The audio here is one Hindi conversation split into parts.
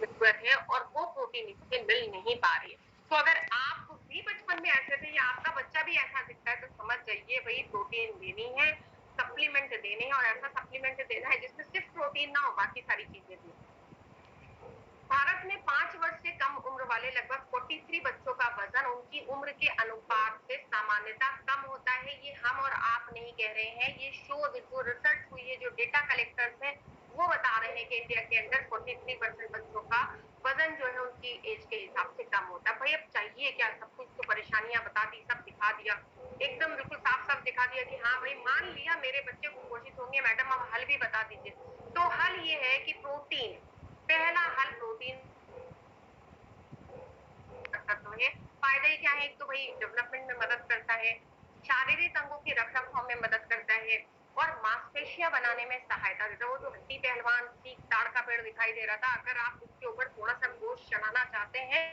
जरूरत है और वो प्रोटीन इससे मिल नहीं पा रही है। तो अगर आप भी बचपन में ऐसे थे या आपका बच्चा भी ऐसा दिखता है तो समझ जाइए भाई प्रोटीन देनी है, सप्लीमेंट देने हैं और ऐसा सप्लीमेंट देना है जिसमें सिर्फ प्रोटीन ना हो, बाकी सारी चीजें भी। भारत में 5 वर्ष से कम उम्र वाले लगभग 43 बच्चों का वजन उनकी उम्र के अनुपात से सामान्यतः कम होता है। ये हम और आप नहीं कह रहे हैं, ये शोध जो रिसर्च हुई है, जो डेटा कलेक्टर्स हैं वो बता रहे हैं कि इंडिया के अंदर 43% बच्चों का वजन जो है उनकी एज के हिसाब से कम होता है। भाई अब चाहिए क्या, सब कुछ तो परेशानियां बता दी, सब दिखा दिया, एकदम बिल्कुल साफ साफ दिखा दिया कि हाँ भाई मान लिया मेरे बच्चे कुपोषित होंगे, मैडम अब हल भी बता दीजिए। तो हल ये है कि प्रोटीन, पहला हल प्रोटीन तत्व है। फायदे क्या है, एक तो भाई डेवलपमेंट में मदद करता है, शारीरिक अंगों के रख रखाव में मदद करता है और मांसपेशियां बनाने में सहायता देता है। वो जो हड्डी पहलवान सीख ताड़ का पेड़ दिखाई दे रहा था, अगर आप उसके ऊपर थोड़ा सा गोश्त चढ़ाना चाहते हैं,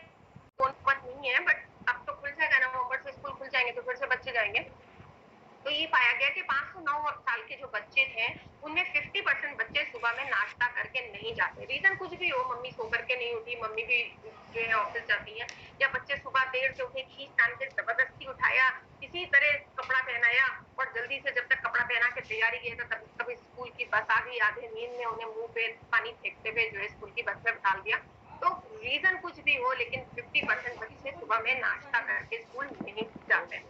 कोई नहीं है, बट अब तो खुल जाएगा, नवंबर से स्कूल खुल जाएंगे तो फिर से बच्चे जाएंगे। तो ये पाया गया कि 5 से 9 साल के जो बच्चे थे उनमें 50% बच्चे सुबह में नाश्ता करके नहीं जाते। रीजन कुछ भी हो, मम्मी सो करके नहीं उठी, मम्मी भी जो है ऑफिस जाती है, या बच्चे सुबह देर से उठे, खींच तान के जबरदस्ती उठाया, किसी तरह कपड़ा पहनाया और जल्दी से जब तक कपड़ा पहना के तैयारी किया था तब तब स्कूल की बस आ गई, आधे नींद में उन्हें मुंह पे पानी फेंकते हुए जो है स्कूल की बस में डाल दिया। तो रीजन कुछ भी हो, लेकिन 50% बच्चे सुबह में नाश्ता करके स्कूल नहीं जाते।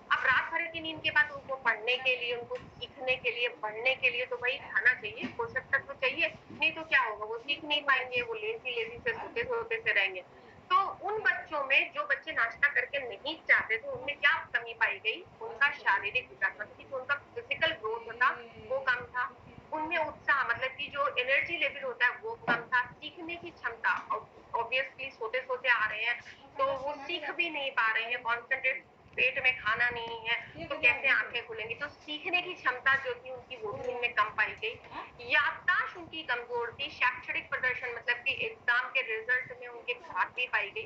अब रात भर की नींद के बाद उनको पढ़ने के लिए, उनको सीखने के लिए, पढ़ने के लिए तो भाई खाना चाहिए, पोषक तत्व चाहिए, नहीं तो क्या होगा, वो सीख नहीं पाएंगे, वो लेजी लेजी से सोते सोते से रहेंगे। तो उन बच्चों में जो बच्चे नाश्ता करके नहीं चाहते थे उनमें क्या कमी पाई गई, उनका शारीरिक विकास, मतलब कि जो उनका फिजिकल ग्रोथ था वो कम था, उनमें उत्साह मतलब कि जो एनर्जी लेवल होता है वो कम था, सीखने की क्षमता, ऑब्वियसली सोते सोते आ रहे हैं तो वो सीख भी नहीं पा रहे हैं, कॉन्सेंट्रेट, पेट में खाना नहीं है तो कैसे आंखें खुलेंगी, तो सीखने की क्षमता जो थी उनकी वो भी उनमें कम पाई गई। याददाश्त उनकी कमजोर थी, शैक्षणिक प्रदर्शन मतलब कि एग्जाम के रिजल्ट में उनके खराबी पाई गई,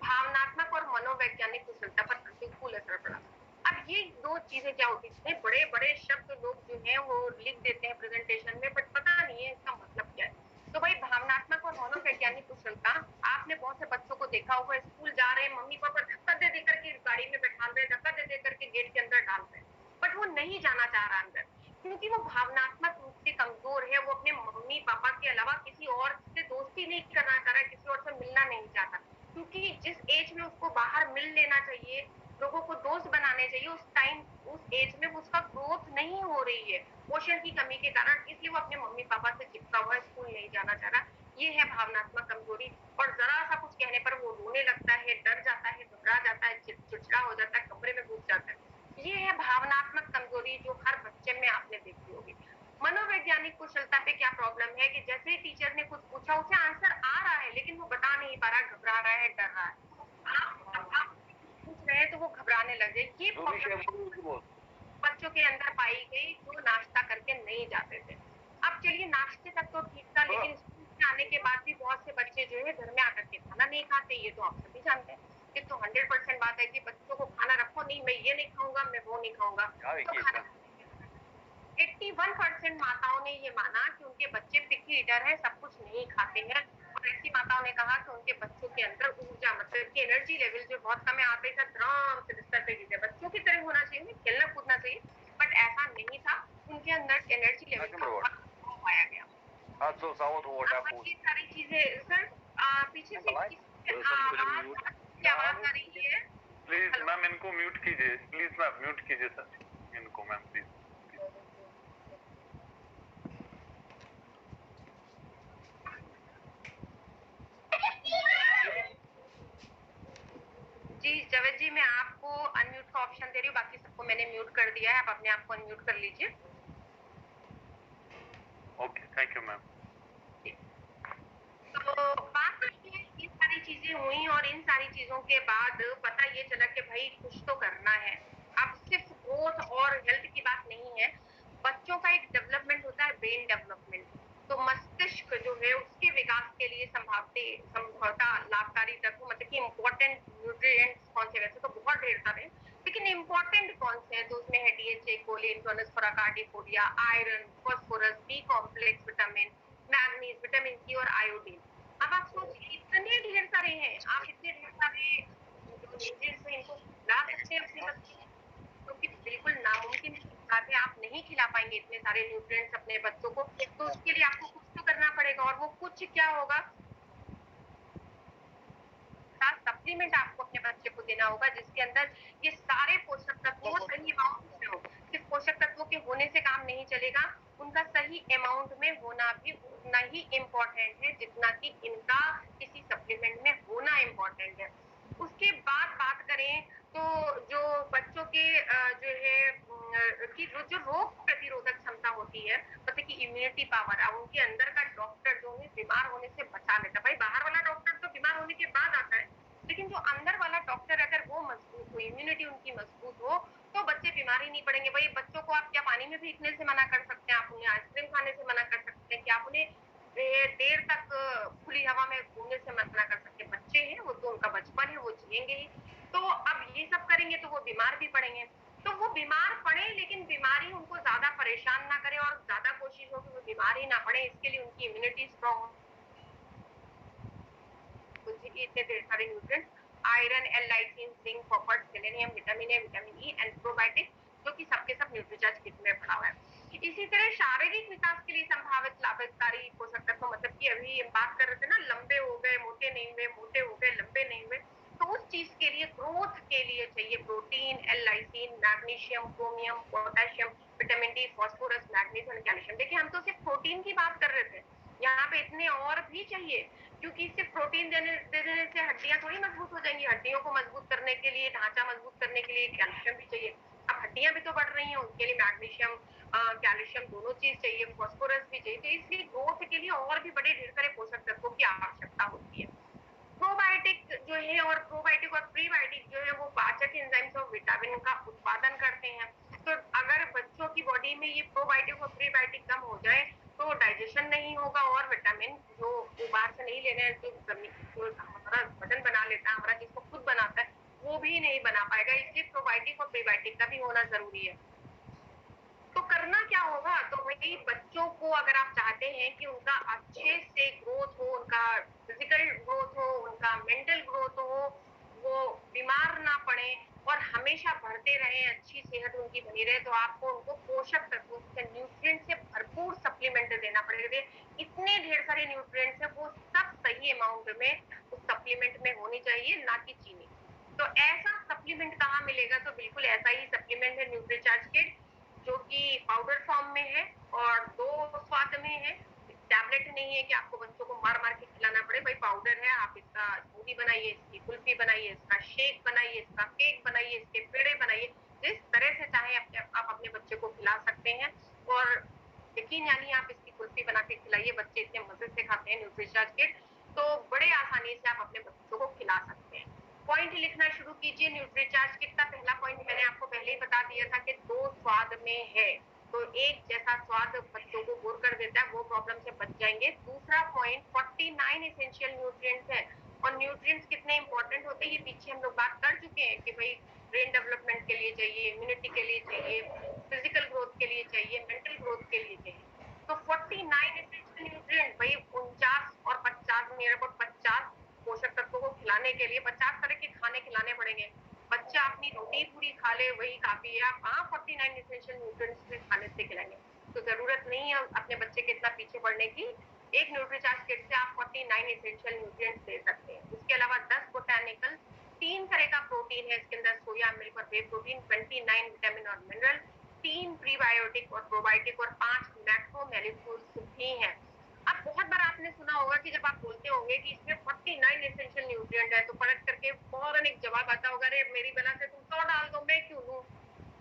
भावनात्मक और मनोवैज्ञानिक कुशलता पर प्रतिकूल असर पड़ा। अब ये दो चीजें क्या होती है, बड़े बड़े शब्द लोग जो है वो लिख देते हैं प्रेजेंटेशन में, बट पता नहीं है इसका मतलब क्या है। तो भाई भावनात्मक और मनोवैज्ञानिक कुशलता, आपने बहुत से बच्चों को देखा होगा, स्कूल जा रहे हैं, मम्मी पापा धक्का दे दे करके गाड़ी में बैठा रहे हैं, धक्का दे दे करके गेट के अंदर डाल रहे हैं, बट वो नहीं जाना चाह रहा अंदर, क्योंकि वो भावनात्मक रूप से कमजोर है, वो अपने मम्मी पापा के अलावा किसी और से दोस्ती नहीं करना चाह रहा है, किसी और से मिलना नहीं चाहता, क्योंकि जिस एज में उसको बाहर मिल लेना चाहिए, लोगों को दोस्त बनाने चाहिए, उस टाइम उस एज में उसका ग्रोथ नहीं हो रही है पोषण की कमी के कारण, इसलिए वो अपने मम्मी पापा से चिपका हुआ है, स्कूल नहीं जाना चाह रहा। ये है भावनात्मक कमजोरी। और जरा सा कुछ कहने पर वो रोने लगता है, डर जाता है, घबरा जाता है, चिड़चिड़ा हो जाता है, कमरे में घुस जाता है। ये है भावनात्मक कमजोरी जो हर बच्चे में आपने देखी होगी। मनोवैज्ञानिक कुशलता पे क्या प्रॉब्लम है कि जैसे ही टीचर ने कुछ पूछा उसे आंसर आ रहा है लेकिन वो बता नहीं पा रहा, घबरा रहा है, डर रहा है, आप पूछ रहे हैं तो वो घबराने लग जाए। ये बच्चों के अंदर पाई गई जो नाश्ता करके नहीं जाते थे। अब चलिए नाश्ते तक तो ठीक था, लेकिन स्कूल से आने के बाद भी बहुत से बच्चे जो है घर में आकर के खाना नहीं खाते, ये तो आप सभी जानते हैं। ये तो 100% बात है कि बच्चों को खाना रखो, नहीं मैं ये नहीं खाऊंगा, मैं वो नहीं खाऊंगा, तो खाना 81% माताओं ने ये माना कि उनके बच्चे पिकी ईटर हैं, सब कुछ नहीं खाते हैं, और ऐसी माताओं ने कहा कि उनके बच्चों के अंदर ऊर्जा मतलब कि एनर्जी लेवल जो बहुत कम है, आप एक आराम से बिस्तर पे गिरे, बच्चों की तरह होना चाहिए, खेलना कूदना चाहिए, बट ऐसा नहीं था, उनके अंदर एनर्जी लेवल का बहुत कम पाया गया। ये सारी चीजें सर पीछे से आवाज आ रही है, प्लीज मैम इनको म्यूट कीजिए, प्लीज मैम म्यूट कीजिए सर इनको, मैम प्लीज। जी जावेद जी, मैं आपको अनम्यूट का ऑप्शन दे रही हूँ, बाकी सबको मैंने म्यूट कर दिया है, आप अपने आप को अनम्यूट कर लीजिए। Okay thank you ma'am. तो बात ये सारी चीजें हुई और इन सारी चीजों के बाद पता ये चला कि भाई कुछ तो करना है। अब सिर्फ ग्रोथ और हेल्थ की बात नहीं है, बच्चों का एक डेवलपमेंट होता है ब्रेन डेवलपमेंट, तो मस्तिष्क जो है उसके विकास के लिए संभवतः लाभकारी तत्व मतलब कि इम्पोर्टेंट न्यूट्रिएंट्स कौन से, वैसे तो बहुत ढेर सारे, लेकिन इम्पोर्टेंट कौन से हैं, तो उसमें है डीएचए, कोलिन, टोनस, कार्डियोपोडिया, iron, phosphorus, B complex vitamin, manganese, vitamin C और आयोडीन। अब आप सोच तो न्यूट्रिएंट्स से इनको खिला सकते हैं अपने बच्चे को, क्योंकि बिल्कुल नामुमकिन की बात है, आप नहीं खिला पाएंगे इतने सारे न्यूट्रिएंट्स अपने बच्चों को, तो उसके लिए आपको कुछ तो करना पड़ेगा, और वो कुछ क्या होगा, सप्लीमेंट आपको अपने बच्चे को देना होगा जिसके अंदर ये सारे पोषक तत्व हो, सही अमाउंट में हो। सिर्फ पोषक तत्वों के होने से काम नहीं चलेगा, उनका सही अमाउंट में होना भी उतना ही इम्पोर्टेंट है जितना कि इनका किसी सप्लीमेंट में होना इम्पोर्टेंट है। उसके बाद बात करें तो जो बच्चों के जो है कि जो रोग प्रतिरोधक क्षमता होती है, मतलब कि इम्यूनिटी पावर, अब उनके अंदर का डॉक्टर जो उन्हें बीमार होने से बचा लेता है। भाई बाहर वाला डॉक्टर तो बीमार होने के बाद आता है, लेकिन जो अंदर वाला डॉक्टर अगर वो मजबूत हो, इम्यूनिटी उनकी मजबूत हो, तो बच्चे बीमार ही नहीं पड़ेंगे। भाई बच्चों को आप क्या पानी में भीगने से मना कर सकते हैं, आप उन्हें आइसक्रीम खाने से मना कर सकते हैं, कि आप उन्हें देर तक खुली हवा में घूमने से मना कर सकते हैं। बच्चे हैं, वो तो उनका बचपन है, वो जिएंगे ही। तो अब ये सब करेंगे तो वो बीमार भी पड़ेंगे। तो वो बीमार पड़े, लेकिन बीमारी उनको ज्यादा परेशान ना करे, और ज्यादा कोशिश हो कि वो बीमार ही ना पड़े, इसके लिए उनकी इम्यूनिटी स्ट्रॉन्ग हो। इतने ढेर सारे nutrients, iron, L lysine, zinc, copper, selenium, vitamin A, vitamin E and probiotic, जो कि सबके सब न्यूट्रीचार्ज किट में पड़ा हुआ है। इसी तरह शारीरिक विकास के लिए संभावित लाभकारी पोषक तत्व, मतलब कि अभी बात कर रहे थे ना, लंबे हो गए, मोटे नहीं हुए, मोटे हो गए, लंबे नहीं हुए, तो उस चीज के लिए, ग्रोथ के लिए चाहिए protein, L lysine, magnesium, chromium, potassium, vitamin D, phosphorus, magnesium, calcium. देखिए हम तो सिर्फ प्रोटीन की बात कर रहे थे, यहाँ पे इतने और भी चाहिए, क्योंकि सिर्फ प्रोटीन देने से हड्डियां थोड़ी मजबूत हो जाएंगी। हड्डियों को मजबूत करने के लिए, ढांचा मजबूत करने के लिए कैल्शियम भी चाहिए। अब हड्डियां भी तो बढ़ रही हैं, उसके लिए मैग्नीशियम, कैल्शियम दोनों चीज चाहिए, फास्फोरस भी चाहिए। तो इसलिए ग्रोथ के लिए और भी बड़े ढेर सारे पोषक तत्वों की आवश्यकता होती है। प्रोबायोटिक जो है, और प्रोबायोटिक और प्रीबायोटिक जो है, वो पाचक एंजाइम्स और विटामिन का उत्पादन करते हैं। तो अगर बच्चों की बॉडी में ये प्रोबायोटिक और प्रीबायोटिक कम हो जाए, तो डाइजेशन नहीं होगा, और विटामिन जो वो बाहर से नहीं लेने, जो हमारा बदन बना लेता है, हमारा जिसको खुद बनाता है, वो भी नहीं बना पाएगा। इसलिए प्रोबायोटिक और प्रीबायोटिक का भी होना जरूरी है। तो करना क्या होगा, तो वही बच्चों को, अगर आप चाहते हैं कि उनका अच्छे से ग्रोथ हो, उनका फिजिकल ग्रोथ हो, उनका मेंटल ग्रोथ हो, वो बीमार ना पड़े और हमेशा बढ़ते रहे, अच्छी सेहत उनकी बनी रहे, तो आपको उनको पोषक तत्वों से, न्यूट्रिएंट से भरपूर सप्लीमेंट देना पड़ेगा। इतने ढेर सारे न्यूट्रिएंट्स है, वो सब सही अमाउंट में उस सप्लीमेंट में होनी चाहिए, ना कि चीनी। तो ऐसा सप्लीमेंट कहाँ मिलेगा, तो बिल्कुल ऐसा ही सप्लीमेंट है न्यूट्रीचार्ज किट, जो कि पाउडर फॉर्म में है और दो स्वाद में है। टैबलेट नहीं है कि आपको बच्चों को मार मार के खिलाना पड़े। भाई पाउडर है, आप इसका स्मूदी बनाइए, इसकी कुल्फी बनाइए, इसका शेक बनाइए, इसका केक बनाइए, इसके पेड़े बनाइए, जिस तरह से चाहे आप अपने बच्चे को खिला सकते हैं। और यकीन यानी आप इसकी कुल्फी बना के खिलाइए, बच्चे इतने मजे से खाते हैं न्यूट्रीचार्ज किट, तो बड़े आसानी से आप अपने बच्चों को खिला सकते हैं। पॉइंट लिखना शुरू कीजिए। न्यूट्रीचार्ज किट का पहला पॉइंट मैंने आपको पहले ही बता दिया था कि दो स्वाद में है, तो एक जैसा स्वाद बच्चों को बोर कर देता है, वो प्रॉब्लम से बच जाएंगे। दूसरा पॉइंट, 49 एसेंशियल न्यूट्रिएंट्स है, और न्यूट्रिएंट्स कितने इंपॉर्टेंट होते हैं ये पीछे हम लोग बात कर चुके हैं, कि भाई ब्रेन डेवलपमेंट के लिए चाहिए, इम्यूनिटी के लिए चाहिए, फिजिकल ग्रोथ के लिए चाहिए, मेंटल ग्रोथ के लिए चाहिए। तो 49 एसेंशियल न्यूट्रिएंट, भाई 49 और 50, मेरे को 50 पोषक तत्वों को खिलाने के लिए 50 तरह के खाने खिलाने पड़ेंगे। बच्चा अपनी रोटी पूरी खा ले वही काफी है, आप कहाँ 49 एसेंशियल न्यूट्रिएंट्स से खाने से खिलाएंगे। तो जरूरत नहीं है अपने बच्चे के इतना पीछे पड़ने की। एक न्यूट्रीचार्ज किट से आप 49 एसेंशियल न्यूट्रिएंट्स दे सकते हैं। उसके अलावा 10 बोटैनिकल, 3 तरह का प्रोटीन है इसके अंदर, सोया मिल्क और वे प्रोटीन, 29 विटामिन और मिनरल, 3 प्रीबायोटिक और प्रोबायोटिक, और 5 मैक्रो मोलेक्यूल्स भी हैं। अब बहुत बार आपने सुना होगा कि जब आप बोलते होंगे कि इसमें 49 एसेंशियल न्यूट्रिएंट है, तो पलट करके फौरन एक जवाब आता होगा, अरे मेरी बना से तुम 100 डाल दो, मैं क्यों लूं।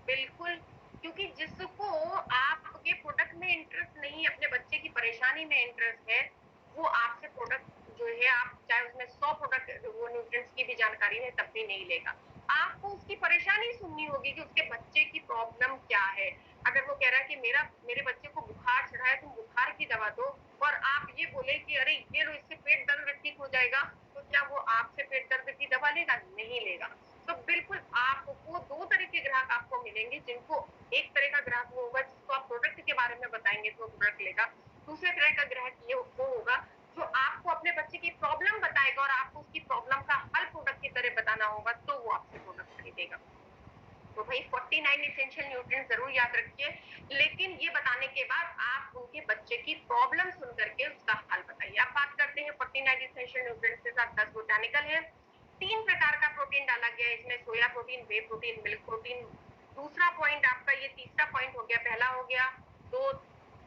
बिल्कुल, क्योंकि जिसको आपके प्रोडक्ट में इंटरेस्ट नहीं, अपने बच्चे की परेशानी में इंटरेस्ट है, वो आपसे प्रोडक्ट जो है, आप चाहे उसमें 100 प्रोडक्ट वो न्यूट्रिएंट्स की भी जानकारी है तब भी नहीं लेगा। आपको उसकी परेशानी सुननी होगी कि उसके बच्चे की प्रॉब्लम क्या है। अगर वो कह रहा है कि मेरे बच्चे को बुखार चढ़ा है, तुम बुखार की दवा दो, और आप ये बोले कि अरे ये लो इससे पेट दर्द ठीक हो जाएगा, तो क्या वो आपसे पेट दर्द की दवा लेगा? नहीं लेगा। तो बिल्कुल आपको दो तरह के ग्राहक आपको मिलेंगे, जिनको एक तरह का ग्राहक वो होगा जिसको आप प्रोडक्ट के बारे में बताएंगे तो प्रोडक्ट लेगा। दूसरे तरह का ग्राहक ये वो होगा जो आपको अपने बच्चे की प्रॉब्लम बताएगा, और आपको उसकी प्रॉब्लम का हल प्रोडक्ट की तरह बताना होगा। होगा तो वो आपसे प्रोडक्ट खरीदेगा। तो भाई 49 एसेंशियल न्यूट्रिएंट्स जरूर याद रखिए, लेकिन ये बताने के बाद आप उनके बच्चे की प्रॉब्लम सुन करके उसका हल बताइए। अब बात करते हैं 49 एसेंशियल न्यूट्रिएंट्स के साथ 10 बोटानिकल है। 3 प्रकार का प्रोटीन डाला गया है इसमें, सोया प्रोटीन, वे प्रोटीन, मिल्क प्रोटीन। दूसरा पॉइंट आपका, ये तीसरा पॉइंट हो गया, पहला हो गया 2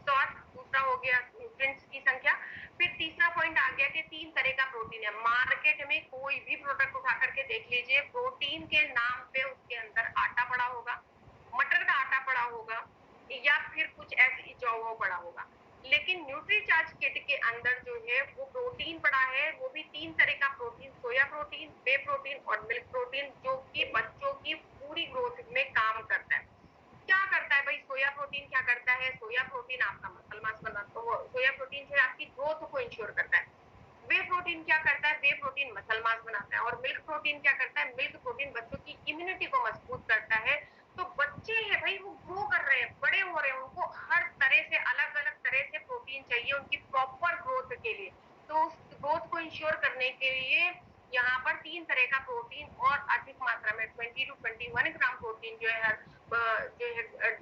सॉर्ट, दूसरा हो गया न्यूट्रिएंट्स की संख्या, फिर तीसरा पॉइंट आ गया कि 3 तरह का प्रोटीन है। मार्केट में कोई भी प्रोडक्ट उठा करके देख लीजिए, प्रोटीन के नाम पे उसके अंदर आटा पड़ा होगा, मटर का आटा पड़ा होगा, या फिर कुछ ऐसी जौ पड़ा होगा। लेकिन न्यूट्रीचार्ज किट के अंदर जो है वो प्रोटीन पड़ा है, वो भी 3 तरह का प्रोटीन, सोया प्रोटीन, वे प्रोटीन और मिल्क प्रोटीन, जो कि बच्चों की पूरी ग्रोथ में काम करता है। क्या करता है भाई सोया प्रोटीन? क्या करता है सोया प्रोटीन? आपका मसल मास बनाता है। सोया प्रोटीन जो है आपकी ग्रोथ को इंश्योर करता है। वे प्रोटीन क्या करता है? वे प्रोटीन मसल मास बनाता है। और मिल्क प्रोटीन क्या करता है? मिल्क प्रोटीन बच्चों की इम्यूनिटी को मजबूत करता है। तो बच्चे हैं भाई, वो ग्रो कर रहे हैं, बड़े हो रहे हैं, उनको हर तरह से अलग अलग तरह से प्रोटीन चाहिए उनकी प्रॉपर ग्रोथ के लिए। तो उस ग्रोथ को इंश्योर करने के लिए यहाँ पर 3 तरह का प्रोटीन और अधिक मात्रा में 20 to 21 ग्राम प्रोटीन जो है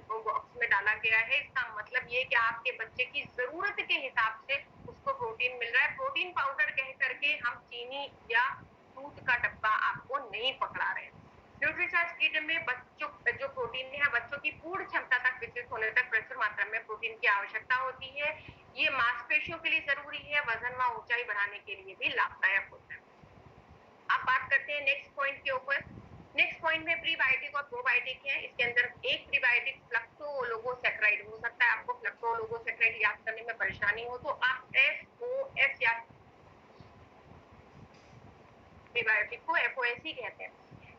बॉक्स में डाला गया है। इसका मतलब ये कि आपके बच्चे की जरूरत के हिसाब से उसको प्रोटीन मिल रहा है। प्रोटीन पाउडर कह करके हम चीनी या दूध का डब्बा आपको नहीं पकड़ा रहे हैं। न्यूट्रीचार्ज किट में बच्चों जो प्रोटीन है, बच्चों की पूर्ण क्षमता तक विकसित होने तक प्रचुर मात्रा में प्रोटीन की आवश्यकता होती है। ये मांसपेशियों के लिए जरूरी है, वजन व ऊंचाई बढ़ाने के लिए भी लाभदायक होता है। अब बात करते हैं नेक्स्ट पॉइंट के ऊपर। नेक्स्ट पॉइंट में प्रीबायोटिक और प्रोबायोटिक है। इसके अंदर एक प्रीबायोटिक फ्लक्टोओलिगोसैकेराइड हो सकता है। आपको फ्लक्टोओलिगोसैकेराइड याद करने में परेशानी हो तो आप FOS या प्रीबायोटिक को FOS ही कहते हैं।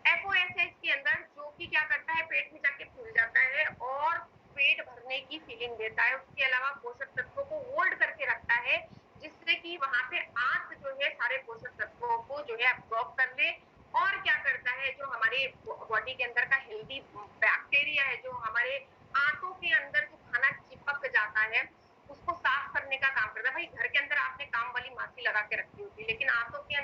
FOS है इसके अंदर, जो कि क्या करता है, पेट में जाके फूल जाता है और पेट भरने की फीलिंग देता है। उसके अलावा पोषक तत्वों को होल्ड करके रखता है, जिससे कि वहां पे आंत जो है सारे पोषक तत्वों को जो है अब्सॉर्ब कर ले। और क्या करता है, जो हमारे बॉडी के अंदर का हेल्दी बैक्टीरिया है, जो हमारे आंतों के अंदर जो खाना चिपक जाता है उसको साफ करने का काम करता है। भाई घर के अंदर आपने काम वाली मासी लगा के रखी होती है, लेकिन आंतों के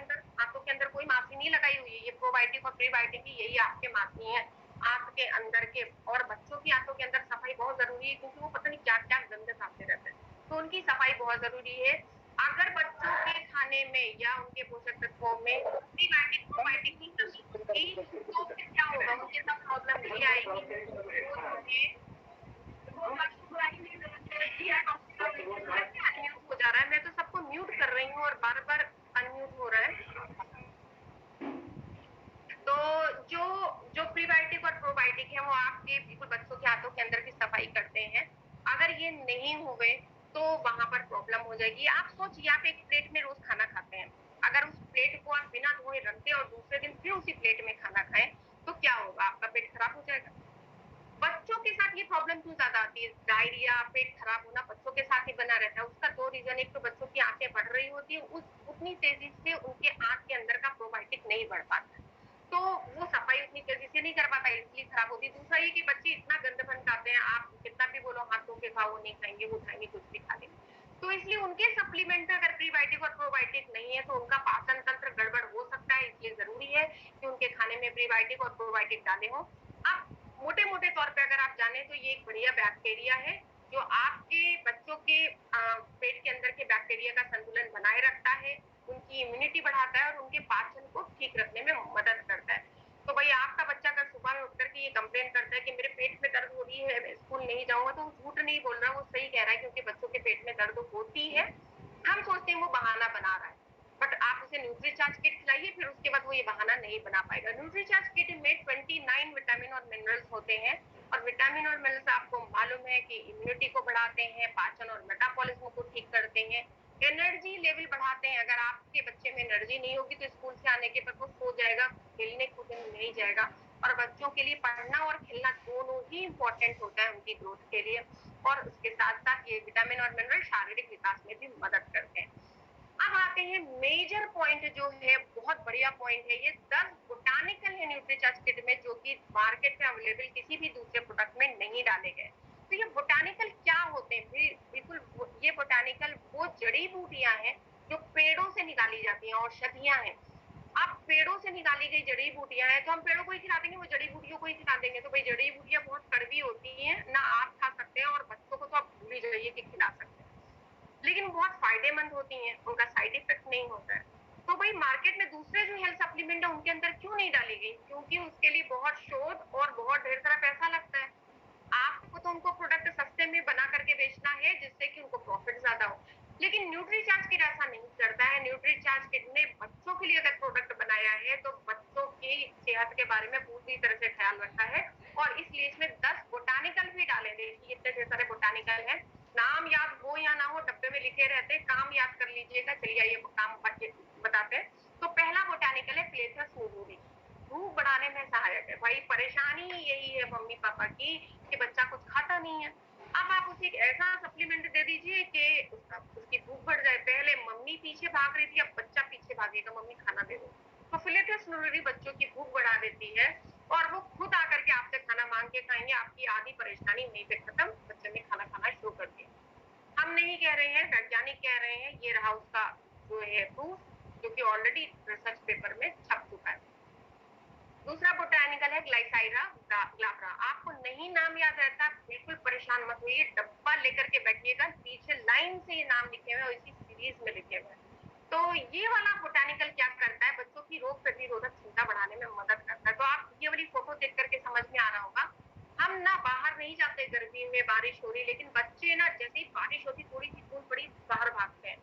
अंदर कोई मासी नहीं लगाई हुई है। ये प्रोबायोटिक और प्रीबायोटिक ही यही आपके मासी हैं आंत के अंदर के। और बच्चों की आंतों के अंदर सफाई बहुत जरूरी है, क्योंकि वो पता नहीं क्या क्या गंदे खाते रहते हैं, तो उनकी सफाई बहुत जरूरी है। अगर बच्चों के खाने में या उनके पोषक तत्वों में प्रीबायोटिक प्रोबायोटिक की कमी होगी तो फिर क्या होगा, उनके साथ प्रॉब्लम ये आएगी, वो जो है अनम्यूट हो जा रहा है। मैं तो सबको म्यूट कर रही हूँ और बार बार अनम्यूट हो रहा है। तो जो जो प्रीबायोटिक और प्रोबायोटिक है वो आपके बिल्कुल बच्चों के हाथों के अंदर की सफाई करते हैं। अगर ये नहीं हुए तो वहां पर प्रॉब्लम हो जाएगी। आप सोचिए, आप एक प्लेट में रोज खाना खाते हैं, अगर उस प्लेट को आप बिना धोए रख दें और दूसरे दिन फिर उसी प्लेट में खाना खाएं तो क्या होगा? आपका पेट खराब हो जाएगा। बच्चों के साथ ये प्रॉब्लम क्यों ज्यादा आती है? डायरिया, पेट खराब होना बच्चों के साथ ही बना रहता है। उसका 2 रीजन, एक तो बच्चों की आंखें बढ़ रही होती है, उतनी तेजी से उनके आंख के अंदर का प्रोबायोटिक नहीं बढ़ पाता, तो वो सफाई उतनी तेजी से नहीं कर पाता, इसलिए खराब होती है। दूसरा ये कि बच्चे इतना गंदपन खाते हैं, आप कितना भी बोलो हाथ धो के खाओ, वो नहीं खाएंगे, वो खाएंगे कुछ भी खा लेंगे। तो इसलिए उनके सप्लीमेंट में अगर प्रीबायोटिक और प्रोबायोटिक नहीं है तो उनका पाचन तंत्र गड़बड़ हो सकता है। इसलिए जरूरी है कि उनके खाने में प्रीबायोटिक और प्रोबायोटिक डाले हो। अब मोटे मोटे तौर पे अगर आप जाने तो ये एक बढ़िया बैक्टीरिया है जो आपके बच्चों के पेट के अंदर के बैक्टीरिया का संतुलन बनाए रखता है, उनकी इम्यूनिटी बढ़ाता है और उनके पाचन को ठीक रखने में मदद करता है। तो भाई आपका बच्चा अगर सुबह में उठ करके ये कंप्लेन करता है कि मेरे पेट में दर्द हो रही है, मैं स्कूल नहीं जाऊंगा, तो वो झूठ नहीं बोल रहा, वो सही कह रहा है, क्योंकि बच्चों के पेट में दर्द होती है। हम सोचते हैं वो बहाना बना रहा है, बट आप उसे न्यूट्रीचार्ज किट खिलाइए, फिर उसके बाद वो ये बहाना नहीं बना पाएगा। न्यूट्रीचार्ज किट में 29 विटामिन और मिनरल्स होते हैं, और विटामिन और मिनरल्स आपको मालूम है कि इम्यूनिटी को बढ़ाते हैं, पाचन और मेटाबॉलिज्म को ठीक करते हैं, एनर्जी लेवल बढ़ाते हैं। अगर आपके बच्चे में एनर्जी नहीं होगी तो स्कूल से आने के बाद वो सो जाएगा, खेलने कूदने नहीं जाएगा। और बच्चों के लिए पढ़ना और खेलना दोनों ही इंपॉर्टेंट होता है उनकी ग्रोथ के लिए। और उसके साथ साथ ये विटामिन और मिनरल शारीरिक विकास में भी मदद करते हैं। अब आते हैं मेजर पॉइंट, जो है बहुत बढ़िया पॉइंट है। ये 10 बोटानिकल है न्यूट्रीचार्ज किट में, जो कि मार्केट में अवेलेबल किसी भी दूसरे प्रोडक्ट में नहीं डाले गए। तो ये बोटानिकल क्या होते हैं? बिल्कुल ये बोटानिकल वो जड़ी बूटियां हैं जो पेड़ों से निकाली जाती हैं, औषधियां हैं। अब पेड़ों से निकाली गई जड़ी बूटियां हैं, तो हम पेड़ों को ही खिला देंगे, वो जड़ी बूटियों को ही खिला देंगे, तो भाई जड़ी बूटियां बहुत कड़वी होती हैं, ना आप खा सकते हैं और बच्चों को तो आप भूल ही जाइए कि खिला सकते हैं, लेकिन बहुत फायदेमंद होती हैं, उनका साइड इफेक्ट नहीं होता है। तो भाई मार्केट में दूसरे जो हेल्थ सप्लीमेंट है उनके अंदर क्यों नहीं डाली गई? क्योंकि उसके लिए बहुत शोध और बहुत ढेर सारा पैसा लगता है। आपको तो उनको प्रोडक्ट सस्ते में बना करके बेचना है जिससे कि उनको प्रॉफिट ज्यादा हो, लेकिन न्यूट्रीचार्ज किट ऐसा नहीं करता है। न्यूट्रीचार्ज किट ने बच्चों के लिए अगर प्रोडक्ट बनाया है तो बच्चों की सेहत के बारे में पूरी तरह से ख्याल रखता है, और इसलिए इसमें 10 बोटानिकल भी डाले। देखिए इतने ढेर सारे बोटानिकल हैं, नाम याद हो या ना हो डब्बे में लिखे रहते हैं, काम याद कर लीजिएगा। चलिए आइए काम बताते हैं। तो पहला बोटानिकल है प्लेथस निगूरी, भूख बढ़ाने में सहायक है। भाई परेशानी यही है मम्मी पापा की कि बच्चा कुछ खाता नहीं है। अब आप उसे एक ऐसा सप्लीमेंट दे दीजिए कि उसकी भूख बढ़ जाए। पहले मम्मी पीछे भाग रही थी, अब बच्चा पीछे भागेगा मम्मी खाना दे दो। तो फिलेटस नुररी बच्चों की भूख बढ़ा देती है और वो खुद आकर के आपसे खाना मांग के खाएंगे। आपकी आधी परेशानी वहीं पे खत्म, बच्चे ने खाना खाना शुरू कर दिया। हम नहीं कह रहे हैं, वैज्ञानिक कह रहे हैं, ये रहा उसका जो है प्रूफ, जो कि ऑलरेडी रिसर्च पेपर में छप चुका है। दूसरा बोटानिकल है ग्लाइसाइरा ग्लाब्रा। आपको नहीं नाम याद रहता, बिल्कुल परेशान मत होइए, डब्बा लेकर के बैठिएगा, पीछे लाइन से ये नाम लिखे हुए हैं और इसी सीरीज में लिखे हुए हैं। तो ये वाला बोटानिकल क्या करता है? बच्चों की रोग प्रतिरोधक क्षमता बढ़ाने में मदद करता है। तो आप ये वाली फोटो देख करके समझ में आ रहा होगा, हम ना बाहर नहीं जाते गर्मी में, बारिश हो रही, लेकिन बच्चे ना जैसे ही बारिश होती, थोड़ी सी बूंद पड़ी बाहर भागते हैं,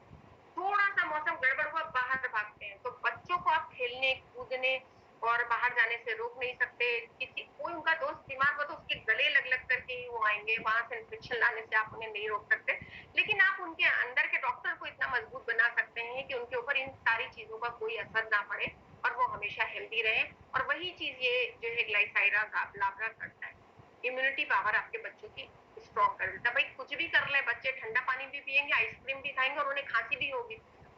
थोड़ा सा मौसम गड़बड़ हुआ बाहर भागते हैं। तो बच्चों को आप खेलने कूदने और बाहर जाने से रोक नहीं सकते। किसी कोई उनका दोस्त बीमार हुआ तो उसके गले लग लग करके ही वो आएंगे, वहां से इन्फेक्शन लाने से आप उन्हें नहीं रोक सकते, लेकिन आप उनके अंदर के डॉक्टर को इतना मजबूत बना सकते हैं कि उनके ऊपर इन सारी चीजों का कोई असर ना पड़े और वो हमेशा हेल्दी रहे। और वही चीज ये जो है ग्लाइसाइरा लाब्रा करता है, इम्यूनिटी पावर आपके बच्चों की स्ट्रॉन्ग कर देता है। भाई कुछ भी कर ले बच्चे, ठंडा पानी भी पियेंगे, आइसक्रीम भी खाएंगे और उन्हें खांसी भी होगी,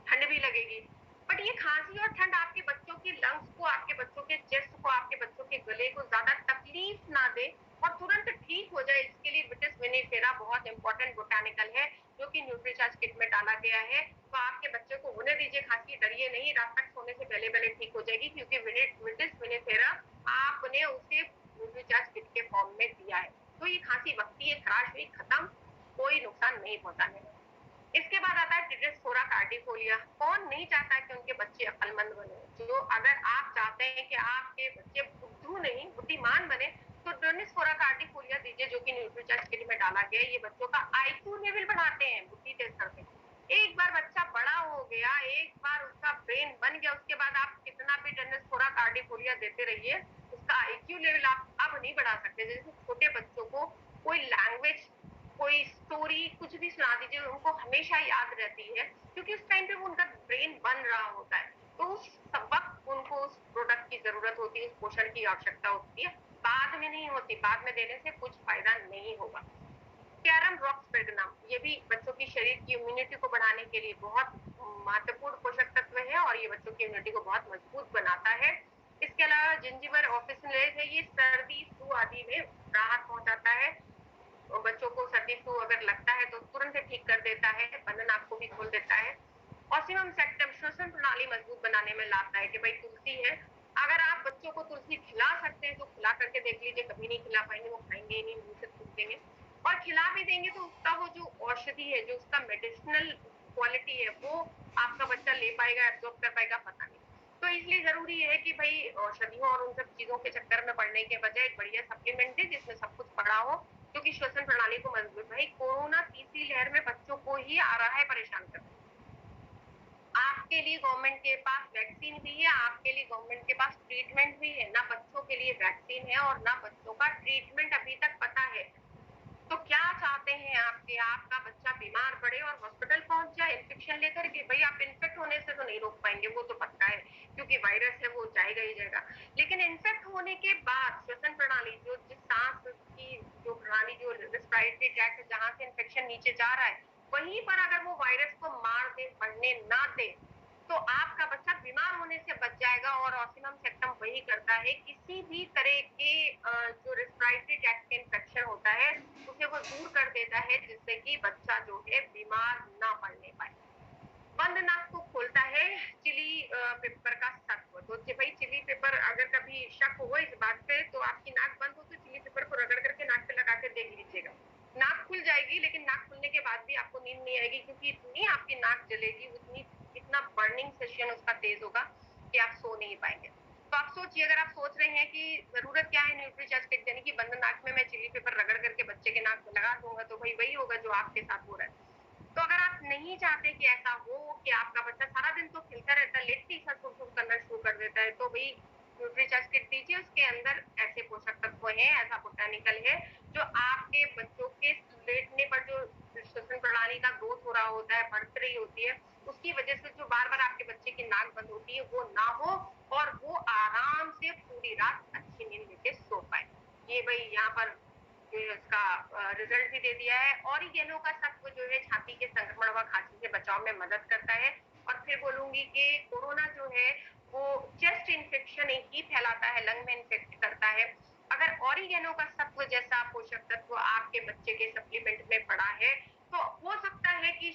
ठंड भी लगेगी, बट ये खांसी और ठंड आपके बच्चों की लंग्स को, आपके बच्चों के चेस्ट को, आपके बच्चों के गले को ज्यादा तकलीफ ना दे और तुरंत ठीक हो जाए, इसके लिए विटिस विनिफेरा बहुत इंपॉर्टेंट बोटानिकल है जो कि न्यूट्रीचार्ज किट में डाला गया है। तो आपके बच्चे को होने दीजिए खांसी, डरिए नहीं, रात तक सोने से पहले पहले ठीक हो जाएगी, क्योंकि विटिस विनिफेरा आपने उसे न्यूट्रीचार्ज किट के फॉर्म में दिया है। तो ये खांसी वक्ती है, खराश हुई, खत्म, कोई नुकसान नहीं पहुंचाने वाला। इसके बाद आता है टिड्रिस कार्डिफोलिया। कौन नहीं चाहता है कि उनके बच्चे अक्लमंद बने? जो अगर आप चाहते हैं कि आपके बच्चे बुद्धू नहीं बुद्धिमान बने, तो टिड्रिस कार्डिफोलिया दीजिए, जो कि न्यूट्रीचार्ज किट में डाला गया है। ये बच्चों का आईक्यू लेवल बढ़ाते हैं, बुद्धि तेज करते हैं। एक बार बच्चा बड़ा हो गया, एक बार उसका ब्रेन बन गया, उसके बाद आप कितना भी टिड्रिस कार्डिफोलिया देते रहिए, उसका आईक्यू लेवल आप अब नहीं बढ़ा सकते। जैसे छोटे बच्चों को कोई लैंग्वेज, कोई स्टोरी, कुछ भी सुना दीजिए, उनको हमेशा याद रहती है, क्योंकि उस टाइम पे वो उनका ब्रेन बन रहा होता है। तो उस वक्त उनको उस प्रोडक्ट की जरूरत होती है, उस पोषण की आवश्यकता होती है, बाद में नहीं होती। बाद में देने से कुछ फायदा नहीं होगा। कैरम रॉक्सबेर्गनम, ये भी बच्चों की शरीर की इम्यूनिटी को बढ़ाने के लिए बहुत महत्वपूर्ण पोषक तत्व है और ये बच्चों की इम्यूनिटी को बहुत मजबूत बनाता है। इसके अलावा जिंजिबर ऑफिसिनलेस है, ये सर्दी फ्लू आदि में राहत पहुंचाता है। बच्चों को सर्दी फ्लू अगर लगता है तो तुरंत ठीक कर देता है, बंधन आपको भी खोल देता है। ऑसिमम सेक्टम श्वसन प्रणाली मजबूत बनाने में लाभदायक है। भाई तुलसी है, अगर आप बच्चों को तुलसी खिला सकते हैं तो खिला करके देख लीजिए, कभी नहीं खिला पाएंगे, वो खाएंगे ही नहीं, मुंह से थूक देंगे। और खिला भी देंगे तो उसका वो जो औषधि है, जो उसका मेडिसिनल क्वालिटी है, वो आपका बच्चा ले पाएगा, एब्जॉर्ब कर पाएगा, पता नहीं। तो इसलिए जरूरी है कि भाई औषधियों और उन सब चीजों के चक्कर में पड़ने के बजाय एक बढ़िया सप्लीमेंट है जिसमें सब कुछ पड़ा हो, क्योंकि श्वसन प्रणाली को मजबूत। भाई कोरोना तीसरी लहर में बच्चों को ही आ रहा है परेशान करने। आपके लिए गवर्नमेंट के पास वैक्सीन भी है, आपके लिए गवर्नमेंट के पास ट्रीटमेंट भी है। ना बच्चों के लिए वैक्सीन है और ना बच्चों का ट्रीटमेंट अभी तक पता है। तो क्या चाहते हैं आपके, आपका बच्चा बीमार पड़े और हॉस्पिटल पहुंच जाए इन्फेक्शन लेकर के? भाई आप इन्फेक्ट होने से तो नहीं रोक पाएंगे, वो तो पक्का है, क्योंकि वायरस है, वो जाएगा ही जाएगा। लेकिन इन्फेक्ट होने के बाद श्वसन प्रणाली, जो जिस सांस की जो प्रणाली, जो रेस्पिरेटरी ट्रैक्ट है, जहां से इन्फेक्शन नीचे जा रहा है, वहीं पर अगर वो वायरस को मार दे, बढ़ने ना दे, तो आपका बच्चा बीमार होने से बच जाएगा। और ऑसिमम सेक्टम वही करता है, किसी भी तरह के जो रेस्पिरेटरी ट्रैक्ट के इन्फेक्शन होता है उसे वो दूर कर देता है, जिससे कि बच्चा जो है बीमार ना पड़ने पाए। बंद नाक को खोलता है चिली पेपर का सत्व। सोचिए भाई, चिली पेपर अगर कभी शक हो इस बात पे, तो आपकी नाक बंद हो तो चिली पेपर को रगड़ करके नाक पे लगा के देख लीजिएगा। नाक खुल जाएगी, लेकिन नाक खुलने के बाद भी आपको नींद नहीं आएगी, क्योंकि इतनी आपकी नाक जलेगी, उतनी इतना बर्निंग सेशन उसका तेज होगा कि आप सो नहीं पाएंगे। तो आप सोचिए, अगर आप सोच रहे हैं कि जरूरत क्या है न्यूट्रीचार्ज किट देने की, बंद नाक में मैं चिली पेपर रगड़ करके बच्चे के नाक में लगा दूंगा, तो भाई वही होगा जो आपके साथ हो रहा है। तो अगर आप नहीं चाहते कि ऐसा हो, कि आपका बच्चा सारा दिन तो खेलता रहता है, लेटते ही सर सुर करना शुरू कर देता है, तो भाई न्यूट्रीचार्ज किट दीजिए। उसके अंदर ऐसे पोषक तत्व हैं, ऐसा बोटानिकल है जो आपके बच्चों के लेटने पर जो श्वसन प्रणाली का ग्रोथ हो रहा होता है, बढ़ रही होती है, उसकी वजह से जो बार बार आपके बच्चे की नाक बंद होती है, वो ना हो, और वो आराम से पूरी रात अच्छी नींद लेके सो पाए। ये भाई यहाँ पर इसका रिजल्ट भी दे दिया है। ऑरिगेनो का सत्व जो है छाती के संक्रमण व खांसी से बचाव में मदद करता है। और फिर बोलूंगी कि कोरोना जो है वो चेस्ट इन्फेक्शन ही फैलाता है, लंग में इन्फेक्ट करता है। अगर ऑरिगेनो का सत्व जैसा पोषक तत्व आपके बच्चे के सप्लीमेंट में पड़ा है, तो हो सकता है कि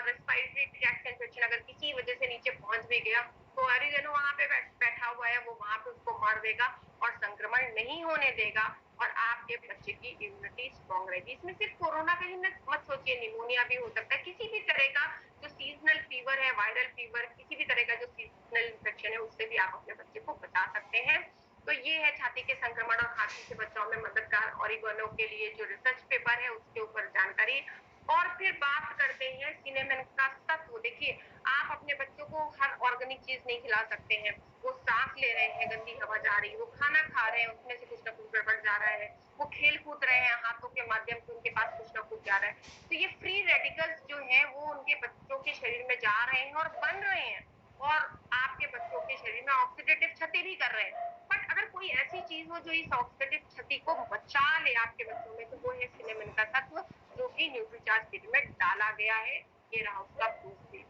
रेस्पिरेटरी ट्रैक्ट इन्फेक्शन अगर किसी वजह से नीचे पहुंच भी गया, तो ऑरिगेनो वहां पे बैठा हुआ है, वो वहां पे उसको मार देगा और संक्रमण नहीं होने देगा, और आपके बच्चे की इम्यूनिटी स्ट्रॉन्ग रहेगी। इसमें सिर्फ कोरोना का ही मत सोचिए, निमोनिया भी हो सकता है, किसी भी तरह का जो सीजनल फीवर है, वायरल फीवर, किसी भी तरह का जो सीजनल इन्फेक्शन है, उससे भी आप अपने बच्चे को बचा सकते हैं। तो ये है छाती के संक्रमण और खांसी से बचाव में मददगार ऑरिगेनो के लिए जो रिसर्च पेपर है उसके ऊपर जानकारी। और फिर बात करते हैं सिनेमन का सत्व। देखिए, आप अपने बच्चों को हर ऑर्गेनिक चीज नहीं खिला सकते हैं। वो सांस ले रहे हैं, गंदी हवा जा रही है, वो खाना खा रहे हैं, उसमें से कुछ ना कुछ गड़बड़ जा रहा है, वो खेल कूद रहे हैं, हाथों के माध्यम से उनके पास कुछ ना कुछ जा रहा है, तो ये फ्री रेडिकल्स जो है वो उनके बच्चों के शरीर में जा रहे हैं और बन रहे हैं, और आपके बच्चों के शरीर में ऑक्सीडेटिव क्षति भी कर रहे हैं। बट अगर कोई ऐसी चीज हो जो इस ऑक्सीडेटिव क्षति को बचा ले आपके बच्चों में, तो वो है सिनेमन का तत्व, जो कि न्यूट्रीचार्ज किट में डाला गया है। ये रहा उसका प्रूफ भी।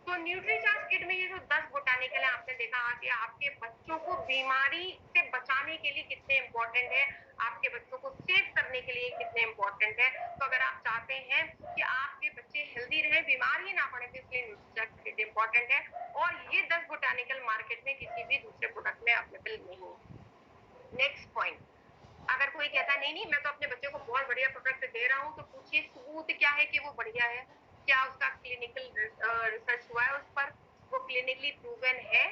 तो न्यूट्रीचार्ज किट में ये जो 10 बोटानिकल है, आपने देखा कि आपके बच्चों को बीमारी से बचाने के लिए कितने इंपॉर्टेंट है, आपके बच्चों को सेव करने के लिए कितने इंपॉर्टेंट है। तो अगर आप चाहते हैं कि आपके बच्चे हेल्दी रहे, बीमार ही ना पड़े, तो इसलिए न्यूट्रीचार्ज किट इंपॉर्टेंट है। और ये 10 बोटानिकल मार्केट में किसी भी दूसरे प्रोडक्ट में अवेलेबल नहीं है। नेक्स्ट पॉइंट, अगर कोई कहता है नहीं नहीं मैं तो अपने बच्चे को बहुत बढ़िया प्रोडक्ट दे रहा हूँ, तो पूछिए सबूत क्या है कि वो बढ़िया है, क्या उसका क्लिनिकल रिसर्च हुआ है उस पर, वो क्लिनिकली प्रूवन है?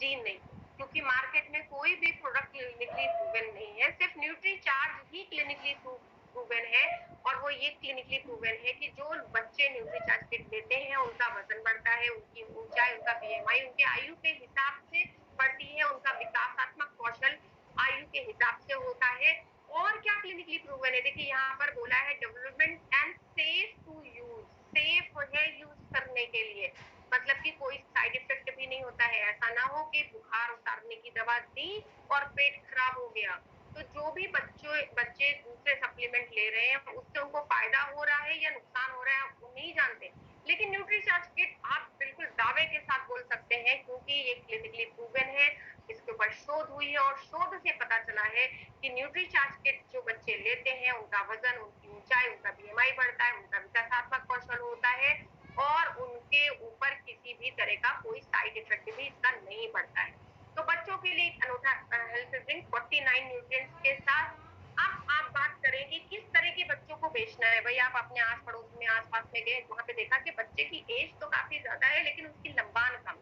जी नहीं, क्योंकि मार्केट में कोई भी प्रोडक्ट क्लिनिकली प्रूवन नहीं है, सिर्फ न्यूट्री चार्ज ही क्लिनिकली प्रूवन है। और वो ये क्लिनिकली प्रूवन है कि जो बच्चे न्यूट्री चार्ज किट लेते हैं उनका वजन बढ़ता है, उनकी ऊंचाई, उनका बीएमआई उनके आयु के हिसाब से बढ़ती है, उनका विकासात्मक कौशल आयु के हिसाब से होता है। और क्या क्लिनिकली प्रूवन है, देखिए यहाँ पर बोला है development and safe to use, safe है यूज करने के लिए, मतलब कि कोई साइड इफेक्ट भी नहीं होता है। ऐसा ना हो कि बुखार उतारने की दवा दी और पेट खराब हो गया। तो जो भी बच्चे दूसरे सप्लीमेंट ले रहे हैं उससे उनको फायदा हो रहा है या नुकसान हो रहा है वो नहीं जानते, लेकिन न्यूट्रीचार्ज किट आप बिल्कुल दावे के साथ बोल सकते हैं, क्योंकि ये क्लिनिकली प्रूवन है, इसके ऊपर शोध हुई है, और शोध से पता चला है कि न्यूट्रीचार्ज किट जो बच्चे लेते हैं उनका वजन, उनकी ऊंचाई, उनका बीएमआई बढ़ता है, उनका विकासात्मक कौशल होता है, और उनके ऊपर किसी भी तरह का कोई साइड इफेक्ट भी इसका नहीं पड़ता है। तो बच्चों के लिए एक अनोखा हेल्थ ड्रिंक 49 न्यूट्रिएंट्स के साथ। अब आप बात करें कि किस तरह के बच्चों को बेचना है। भाई आप अपने आस पड़ोस में, आस पास में गए, वहां पे देखा कि बच्चे की एज तो काफी ज्यादा है लेकिन उसकी लंबान कम,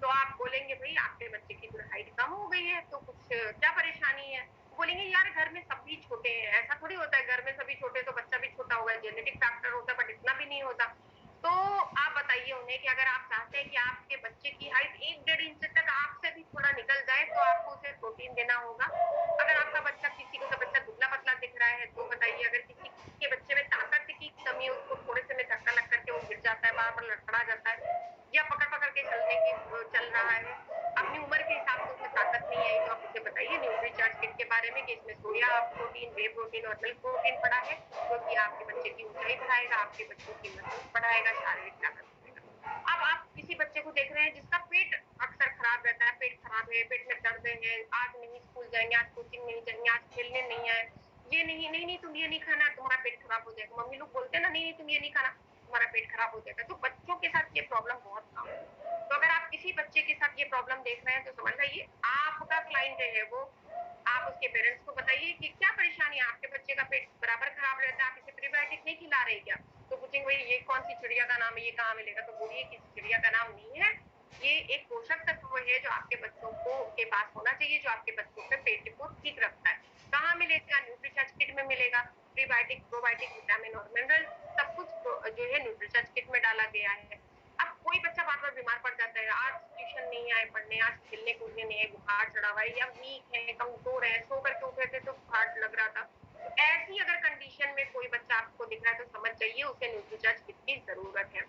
तो आप बोलेंगे भाई आपके बच्चे की तो हाइट कम हो गई है, तो कुछ क्या परेशानी है? बोलेंगे यार घर में सभी छोटे हैं। ऐसा थोड़ी होता है, घर में सभी छोटे तो बच्चा भी छोटा होगा, जेनेटिक फैक्टर होता है, बट इतना भी नहीं होता। तो आप बताइए उन्हें कि अगर आप चाहते हैं कि आपके बच्चे की हाइट 1-1.5 इंच तक आपसे भी थोड़ा निकल जाए, तो आपको उसे प्रोटीन देना होगा। अगर आपका बच्चा, किसी का बच्चा दुबला पतला दिख रहा है, तो बताइए, अगर किसी के बच्चे में ताकत की कमी है, उसको थोड़े से में धक्का लग करके वो गिर जाता है, बार बार लड़खड़ा जाता है, या पकड़ पकड़ के चलने की चल रहा है, अपनी उम्र के हिसाब से उसमें ताकत नहीं आई, तो आप उसे बताइए न्यूट्रीचार्ज किट के बारे में कि इसमें सोया प्रोटीन, वे प्रोटीन और मिल्क प्रोटीन पड़ा है, जो कि आपके बच्चे की ऊंचाई बढ़ाएगा, आपके बच्चों की मजबूत बढ़ाएगा, शारीरिक ताकत बढ़ाएगा। अब आप किसी बच्चे को देख रहे हैं जिसका पेट अक्सर खराब रहता है, पेट खराब है, पेट में दर्द है, आज नहीं स्कूल जाएंगे, आज कोचिंग नहीं जाएंगे, आज खेलने नहीं आए, ये नहीं नहीं नहीं तुम ये नहीं खाना, तुम्हारा पेट खराब हो जाएगा। मम्मी लोग बोलते हैं ना, नहीं नहीं तुम ये नहीं खाना, तुम्हारा पेट खराब हो जाएगा। तो बच्चों के साथ ये प्रॉब्लम बहुत कम है। तो तो अगर आप किसी बच्चे के साथ ये प्रॉब्लम देख रहे हैं तो समझ जाइए आपका क्लाइंट है वो, आप उसके पेरेंट्स को बताइए कि क्या परेशानी है, आपके बच्चे का पेट बराबर खराब रहता है, आप इसे प्रीबायोटिक नहीं खिला रहे क्या? तो पूछेंगे भाई ये कौन सी चिड़िया का नाम है, ये कहाँ मिलेगा? तो बोलिए किसी चिड़िया का नाम नहीं है, ये एक पोषक तत्व है जो आपके बच्चों को के पास होना चाहिए, जो आपके बच्चों के पेट को ठीक रखता है। कहाँ मिलेगा? न्यूट्रीचार्ज किट में मिलेगा। प्रीबायोटिक, प्रोबायोटिक, विटामिन और मिनरल सब कुछ जो है न्यूट्रीचार्ज किट में डाला गया है। अब कोई बच्चा बार-बार बीमार पड़ जाता है, आज ट्यूशन नहीं आए पढ़ने, आज खेलने कूदने नहीं आए, बुखार चढ़ा हुआ है या वीक है, कमजोर है, सो करके उठे थे तो बुखार लग रहा था। तो ऐसी अगर कंडीशन में कोई बच्चा आपको दिख रहा है तो समझ जाइए उसे न्यूट्रीचार्ज किट की जरूरत है।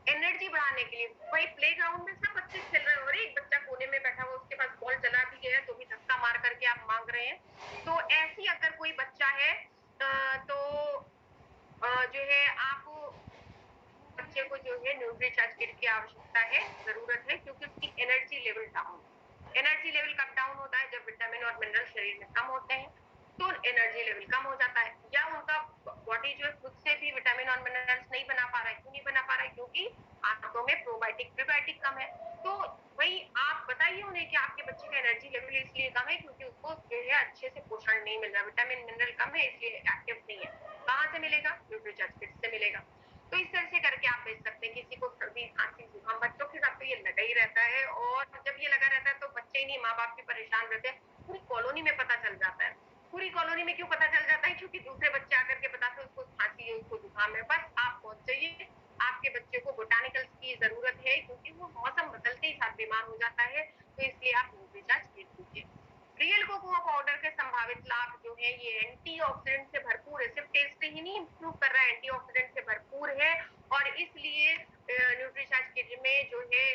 एनर्जी बढ़ाने के लिए वही प्लेग्राउंड में सब बच्चे खेल रहे हो, अरे एक बच्चा कोने में बैठा हुआ उसके पास बॉल चला भी गया तो भी धक्का मार करके आप मांग रहे हैं। तो ऐसी अगर कोई बच्चा है तो जो है आप बच्चे को जो है न्यूट्रीचार्ज किट की आवश्यकता है, जरूरत है, क्योंकि उसकी energy level down, energy level कब डाउन होता है? जब विटामिन और मिनरल शरीर में कम होते हैं तो एनर्जी लेवल कम हो जाता है, या उनका बॉडी जो है खुद से भी विटामिन और मिनरल्स नहीं बना पा रहा है। क्यों नहीं बना पा रहा है? क्योंकि आंतों में प्रोबायोटिक प्रीबायोटिक कम है। तो वही आप बताइए उन्हें कि आपके बच्चे का एनर्जी लेवल इसलिए कम है क्योंकि उसको जो है अच्छे से पोषण नहीं मिल रहा, विटामिन मिनरल कम है इसलिए एक्टिव नहीं है। कहाँ से मिलेगा? न्यूट्रीचार्ज किट से मिलेगा। तो इस तरह से करके आप भेज सकते हैं। किसी को सर्दी खांसी जुकाम, बच्चों के साथ तो ये लगा ही रहता है, और जब ये लगा रहता है तो बच्चे ही नहीं माँ बाप भी परेशान रहते हैं, पूरी कॉलोनी में पता चल जाता है। पूरी कॉलोनी में क्यों पता चल जाता है? क्योंकि दूसरे बच्चे आकर के बताते हैं उसको खांसी है, उसको जुकाम है। बस आप पहुंच जाइए, आपके बच्चे को बोटानिकल्स की जरूरत है क्योंकि वो मौसम बदलते ही साथ बीमार हो जाता है, तो इसलिए आप न्यूट्रीचार्ज किट दीजिए। रियल कोकोआ पाउडर के संभावित लाभ जो है, ये एंटीऑक्सीडेंट से भरपूर है, सिर्फ टेस्ट ही नहीं इंप्रूव कर रहा है, एंटीऑक्सीडेंट से भरपूर है, और इसलिए न्यूट्रीचार्ज किट में जो है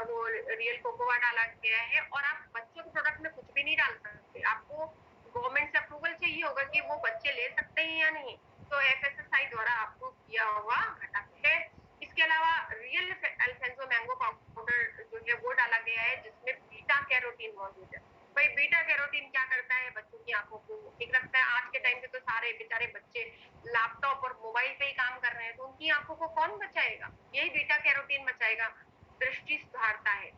वो रियल कोकोआ डाला गया है। और आप बच्चों के प्रोडक्ट में कुछ भी नहीं डाल सकते, आपको गवर्नमेंट से अप्रूवल चाहिए होगा कि वो बच्चे ले सकते हैं या नहीं, तो एफएसएसआई द्वारा अप्रूव किया हुआ घटक है। इसके अलावा रियल अल्फेंसो मैंगो पाउडर जो है वो डाला गया है, जिसमें बीटा कैरोटीन मौजूद है। भाई बीटा कैरोटीन क्या करता है? बच्चों की आंखों को ठीक रखता है। आज के टाइम पे तो सारे बेचारे बच्चे लैपटॉप और मोबाइल पे ही काम कर रहे हैं, तो उनकी आंखों को कौन बचाएगा? यही बीटा कैरोटीन बचाएगा। दृष्टि सुधारता है,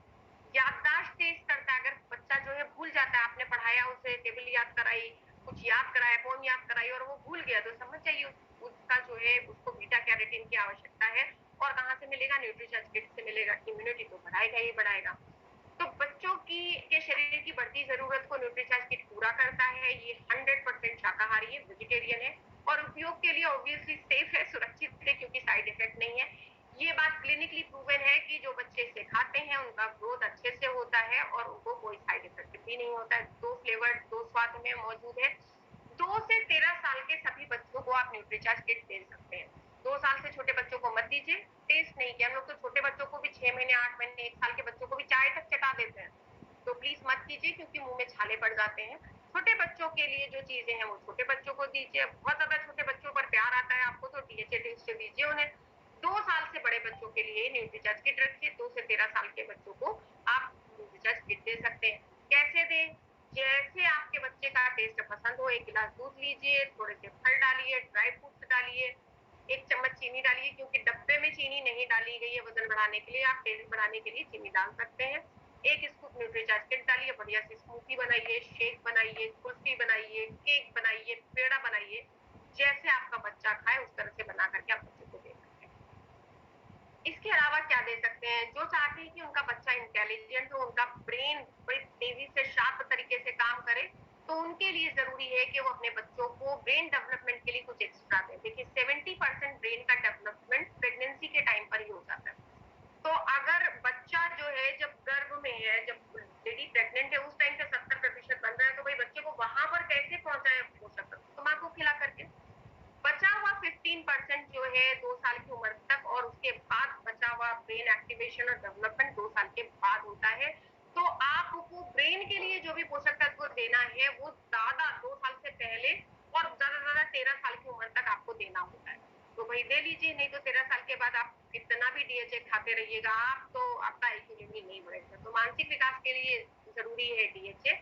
याददाश्त तेज करता है। अगर बच्चा जो है भूल जाता है, आपने पढ़ाया उसे, टेबल याद कराई, कुछ याद कराया, पोम याद कराई और वो भूल गया, तो समझ जाइए उसका जो है उसको बीटा कैरोटीन की आवश्यकता है। और कहाँ से मिलेगा? न्यूट्रीचार्ज किट से मिलेगा। इम्यूनिटी तो बढ़ाएगा ही बढ़ाएगा। तो बच्चों की के शरीर की बढ़ती जरूरत को न्यूट्रीचार्ज किट पूरा करता है। ये 100% शाकाहारी है, वेजिटेरियन है, और उपयोग के लिए ऑब्वियसली सेफ है, सुरक्षित है, क्योंकि साइड इफेक्ट नहीं है। ये बात क्लिनिकली प्रूवन है कि जो बच्चे इसे खाते हैं उनका ग्रोथ अच्छे से होता है और उनको कोई साइड इफेक्ट भी नहीं होता है। दो फ्लेवर, दो स्वाद में मौजूद है। 2 से 13 साल के सभी बच्चों को आप न्यूट्रीचार्ज किट दे सकते हैं। 2 साल से छोटे बच्चों को मत दीजिए, टेस्ट नहीं किया। हम लोग तो छोटे बच्चों को भी 6 महीने, 8 महीने, 1 साल के बच्चों को भी चाय तक चटा देते हैं, तो प्लीज मत कीजिए क्योंकि मुंह में छाले पड़ जाते हैं। छोटे बच्चों के लिए जो चीजें हैं वो छोटे बच्चों को दीजिए। बहुत ज्यादा छोटे बच्चों पर प्यार आता है आपको तो डीएचए टेस्ट दीजिए उन्हें। 2 साल से बड़े बच्चों के लिए न्यूट्रीचार्ज किट रखिए। 2 से 13 साल के बच्चों को आप न्यूट्रीचार्ज किट दे सकते हैं। कैसे दें? जैसे आपके बच्चे का टेस्ट पसंद हो, 1 गिलास दूध लीजिए, थोड़े से फल डालिए, ड्राई फ्रूट्स डालिए, 1 चम्मच चीनी डालिए, क्योंकि डब्बे में चीनी नहीं डाली गई है वजन बढ़ाने के लिए, आप टेस्ट बढ़ाने के लिए चीनी डाल सकते हैं। 1 स्कूप न्यूट्रीचार्ज किट डालिए, बढ़िया सी स्मूथी बनाइए, शेक बनाइए, कुल्फी बनाइए, केक बनाइए, पेड़ा बनाइए, जैसे आपका बच्चा खाए उस तरह से बना करके आप बच्चे को दे सकते हैं। इसके अलावा क्या दे सकते हैं? जो चाहते हैं कि उनका बच्चा इंटेलिजेंट हो, उनका ब्रेन बड़ी तेजी से शार्प तरीके से काम करे, तो उनके लिए जरूरी है कि वो अपने बच्चों को ब्रेन डेवलपमेंट के लिए कुछ एक्स्ट्रा दें। देखिए 70% ब्रेन का डेवलपमेंट प्रेगनेंसी के टाइम पर ही हो जाता है। तो अगर बच्चा जो है जब गर्भ में है, जब लेडी प्रेग्नेंट है, उस टाइम पे 70% बन रहा है, तो भाई बच्चे को वहां पर कैसे पहुंचाए पोषक तत्व? तो माँ को खिला करके। बचा हुआ 15% जो है 2 साल की उम्र तक, और उसके बाद बचा हुआ ब्रेन एक्टिवेशन और डेवलपमेंट 2 साल के बाद होता है। तो आपको ब्रेन के लिए जो भी पोषक तत्व देना है वो ज्यादा 2 साल से पहले और ज्यादा से ज्यादा 13 साल की उम्र तक आपको देना होता है। तो भाई दे लीजिए, नहीं तो 13 साल के बाद आप कितना भी डीएचए खाते रहिएगा, आप तो आपका आईक्यू लेवल नहीं बढ़ेगा। तो मानसिक विकास के लिए जरूरी है डीएचए।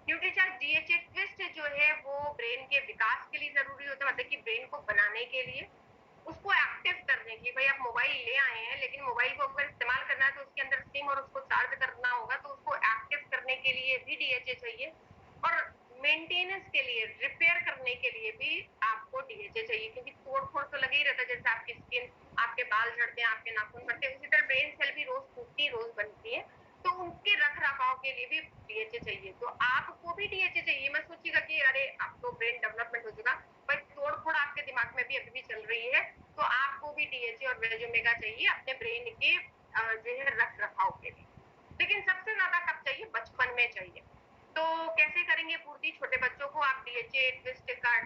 न्यूट्रीचार्ज डीएचए ट्विस्ट जो है वो ब्रेन के विकास के लिए जरूरी होता है, मतलब कि ब्रेन को बनाने के लिए। उसको एक्टिव करने के लिए भाई आप मोबाइल ले आए हैं, लेकिन मोबाइल को अगर इस्तेमाल करना है तो उसके अंदर सिम और उसको चार्ज करना होगा, तो उसको एक्टिव करने के लिए भी डीएचए चाहिए और मेंटेनेंस के लिए, रिपेयर करने के लिए भी आपको डीएचए चाहिए, क्योंकि तोड़-फोड़ तो लगा ही रहता है। जैसे आपकी स्किन, आपके बाल झड़ते हैं, आपके नाखून फटते हैं, उसी तरह ब्रेन सेल भी रोज टूटती, रोज बनती है। तो उनके रख-रखाव के लिए भी डीएचए चाहिए। तो आपको भी डीएचए चाहिए। मत सोचिएगा कि अरे अब तो ब्रेन डेवलपमेंट हो चुका। भाई तोड़-फोड़ आपके दिमाग में भी अभी भी चल रही है, तो आपको भी डीएचए और वेज ओमेगा चाहिए अपने ब्रेन के जो है रख-रखाव के लिए। लेकिन सबसे ज्यादा कब चाहिए? बचपन में चाहिए। तो कैसे करेंगे पूर्ति? छोटे बच्चों को आप डीएचए ट्विस्ट का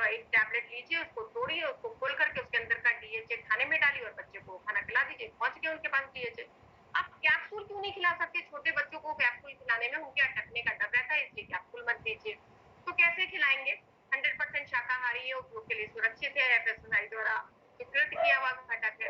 एक टैबलेट लीजिए, उसको तोड़िए, उसको खोल करके उसके अंदर का डीएचए खाने में डालिए और बच्चे को खाना खिला दीजिए। पहुंच गए उनके पास डीएचए। आप कैप्सूल क्यों नहीं खिला सकते? छोटे बच्चों को कैप्सूल खिलाने में उनके अटकने का डर रहता है, इसलिए कैप्सूल मत दीजिए। तो कैसे खिलाएंगे? 100% शाकाहारी है, उपयोग के लिए सुरक्षित है, एफएसएसआई द्वारा स्वीकृत किया हुआ घटक है।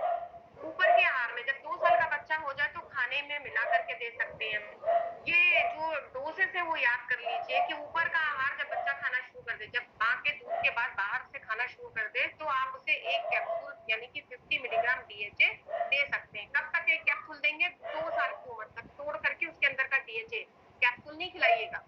ऊपर के आहार में जब 2 साल का बच्चा हो जाए तो खाने में मिला करके दे सकते हैं हम। ये जो डोसेस है वो याद कर लीजिए कि ऊपर का आहार जब बच्चा खाना शुरू कर दे, जब माँ के दूध के बाद बाहर से खाना शुरू कर दे, तो आप उसे 1 कैप्सूल यानी कि 50 मिलीग्राम डीएचए दे सकते हैं। कब तक 1 कैप्सूल देंगे? 2 साल की उम्र तक। तोड़ करके उसके अंदर का डीएचए, कैप्सूल नहीं खिलाइएगा।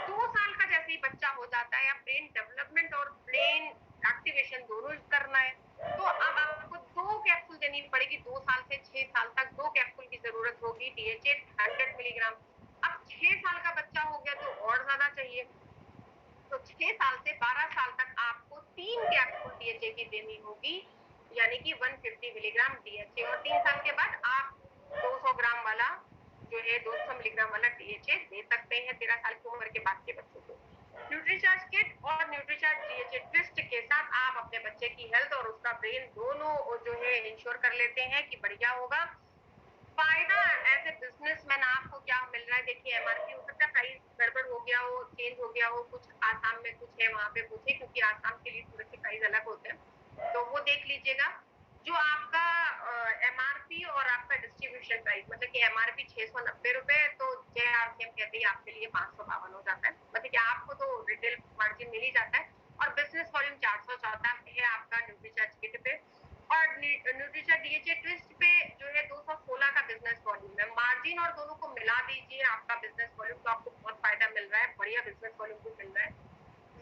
2 साल का जैसे ही बच्चा हो जाता है, ब्रेन डेवलपमेंट और ब्रेन एक्टिवेशन दोनों करना है, तो अब आपको 2 कैप्सूल देनी पड़ेगी। 2 साल से 6 साल तक 2 कैप्सूल की जरूरत होगी डीएचए 100 मिलीग्राम। अब 6 साल का बच्चा हो गया तो और ज्यादा चाहिए। तो 6 साल से 12 साल तक आपको 3 कैप्सूल डीएचए की देनी होगी, यानी कि 150 मिलीग्राम डीएचए। और 3 साल के बाद आप 200 ग्राम वाला जो है 200 मिलीग्राम वाला डीएचए दे सकते हैं 13 साल की उम्र के बाद के बच्चों को। न्यूट्रीचार्ज किट और न्यूट्रीचार्ज डीएचए ट्विस्ट के साथ आप अपने बच्चे की हेल्थ और उसका ब्रेन दोनों जो है इंश्योर कर लेते हैं कि बढ़िया होगा। फायदा एज ए बिजनेसमैन आपको क्या मिल रहा है? देखिए, एमआरपी हो सकता है प्राइस गड़बड़ हो गया हो, चेंज हो गया हो, कुछ आसाम में कुछ है वहां पे कुछ है, क्योंकि आसाम के लिए थोड़े से प्राइस अलग होते हैं, तो वो देख लीजिएगा। जो आपका एमआरपी और आपका डिस्ट्रीब्यूशन प्राइस, मतलब कि एमआरपी 690 रुपए, तो जेआरसीएम कहते हैं आपके लिए 552 हो जाता है, मतलब कि आपको तो रिटेल मार्जिन मिल ही जाता है। और बिजनेस वॉल्यूम 414 है आपका न्यूट्रीचार्ज किट पे। और न्यूट्रीचा डीएचए ट्विस्ट पे जो है 216 का बिजनेस वॉल्यूम है। मार्जिन और दोनों को मिला दीजिए आपका बिजनेस वॉल्यूम, तो आपको बहुत फायदा मिल रहा है, बढ़िया बिजनेस वॉल्यूम भी मिल रहा है।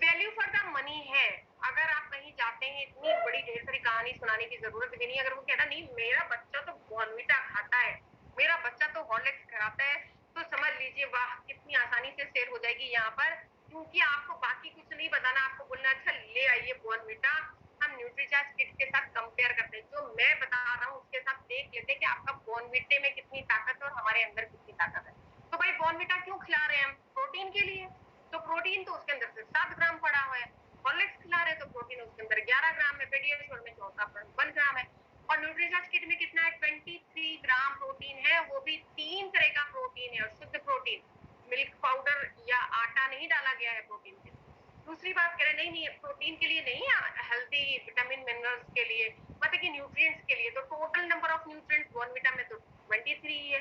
वैल्यू फॉर द मनी है। अगर आप कहीं जाते हैं, इतनी बड़ी ढेर सारी कहानी सुनाने की जरूरत भी नहीं। अगर वो कहता नहीं मेरा बच्चा तो बॉर्नविटा खाता है, मेरा बच्चा तो हॉर्लिक्स खाता है, तो समझ लीजिए वाह कितनी आसानी से सेल हो जाएगी यहाँ पर। क्योंकि आपको बाकी कुछ नहीं बताना, आपको बोलना अच्छा ले आइए बॉर्नविटा, हम न्यूट्रीचार्ज किट के साथ कंपेयर करते हैं, जो मैं बता रहा हूँ उसके साथ देख लेते हैं कि आपका बॉर्नविटे में कितनी ताकत है और हमारे अंदर कितनी ताकत है। तो भाई बॉर्नविटा क्यों खिला रहे हैं हम? प्रोटीन के लिए। तो प्रोटीन तो उसके अंदर सिर्फ 7 ग्राम पड़ा हुआ है। हॉर्लिक्स खिला रहे तो प्रोटीन उसके अंदर 11 ग्राम है, पेडियाश्योर में 14.1 ग्राम है। और न्यूट्रीचार्ज किट में कितना है? 23 ग्राम प्रोटीन है, वो भी 3 तरह का प्रोटीन है और शुद्ध प्रोटीन, मिल्क पाउडर या आटा नहीं डाला गया है प्रोटीन के। दूसरी बात कह रहे नहीं नहीं प्रोटीन के लिए नहीं, हेल्थी विटामिन मिनरल्स के लिए, मतलब कि न्यूट्रिएंट्स के लिए। तो total number of nutrients Bournvita में तो 23 है।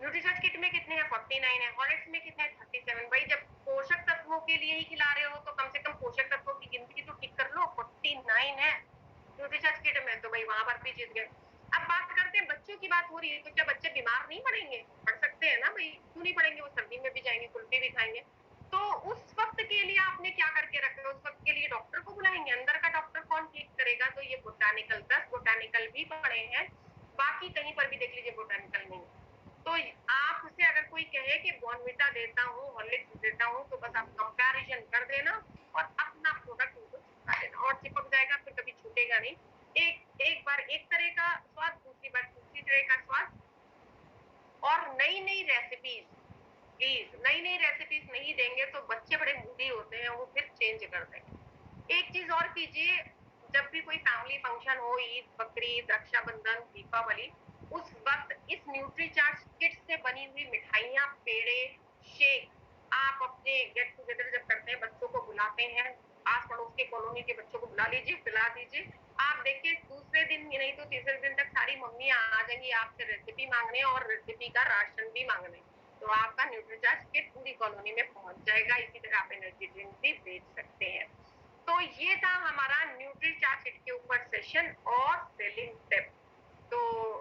न्यूट्रीचार्ज किट में कितने हैं? 49 है। हॉर्लिक्स में कितने हैं? 37। भाई जब पोषक तत्वों के लिए ही खिला रहे हो तो कम से कम पोषक तत्वों की गिनती तो ठीक कर लो। 49 है न्यूट्रीचार्ज किट में, तो भाई वहां पर भी जीत गए। अब बात करते हैं, बच्चों की बात हो रही है, तो क्या बच्चे बीमार नहीं पड़ेंगे? पड़ सकते हैं ना भाई, क्यों नहीं पड़ेंगे? वो सर्दी में भी जाएंगे, कुल्फी भी खाएंगे। तो उस वक्त के लिए आपने क्या करके रखे? उस वक्त के लिए डॉक्टर को बुलाएंगे। अंदर का डॉक्टर कौन ठीक करेगा? तो ये बोटानिकल 10 बोटानिकल भी पड़े हैं, बाकी कहीं पर भी देख लीजिए बोटानिकल नहीं। तो आपसे अगर कोई कहे कि बॉर्नविटा देता हूँ, हॉर्लिक्स देता हूँ, तो बस आप कंपैरिजन कर देना और अपना प्रोडक्ट उनको चिपका देना, और चिपक जाएगा, फिर कभी छूटेगा नहीं। एक एक बार एक तरह का स्वाद, दूसरी बार दूसरी तरह का स्वाद। और नई नई रेसिपीज, प्लीज नई नई रेसिपीज नहीं देंगे तो बच्चे बड़े मूडी होते हैं, वो फिर चेंज कर देंगे। एक चीज और कीजिए, जब भी कोई फैमिली फंक्शन हो, ईद, बकरीद, रक्षाबंधन, दीपावली, उस वक्त इस न्यूट्रीचार्ज किट से बनी हुई मिठाइयाँ, पेड़े, शेक आप अपने गेट टुगेदर जब करते हैं, बच्चों को बुलाते हैं, आस पड़ोस के कॉलोनी के बच्चों को बुला लीजिए, पिला दीजिए। आप देखिए दूसरे दिन नहीं तो तीसरे दिन तक सारी मम्मियाँ आ जाएंगी आपसे रेसिपी मांगने और रेसिपी का राशन भी मांगने। तो आपका न्यूट्रीचार्ज किट पूरी कॉलोनी में पहुंच जाएगा। इसी तरह आप एनर्जी ड्रिंक भी बेच सकते हैं। तो ये था हमारा न्यूट्री चार्ट के ऊपर सेशन और सेलिंग टिप। तो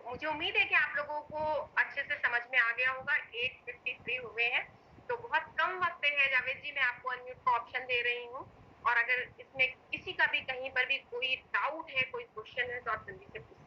मुझे उम्मीद है कि आप लोगों को अच्छे से समझ में आ गया होगा। 8:53 हुए हैं, तो बहुत कम वक्त है जावेद जी, मैं आपको अनम्यूट का ऑप्शन दे रही हूँ। और अगर इसमें किसी का भी कहीं पर भी कोई डाउट है, कोई क्वेश्चन है, तो आप जल्दी से पूछ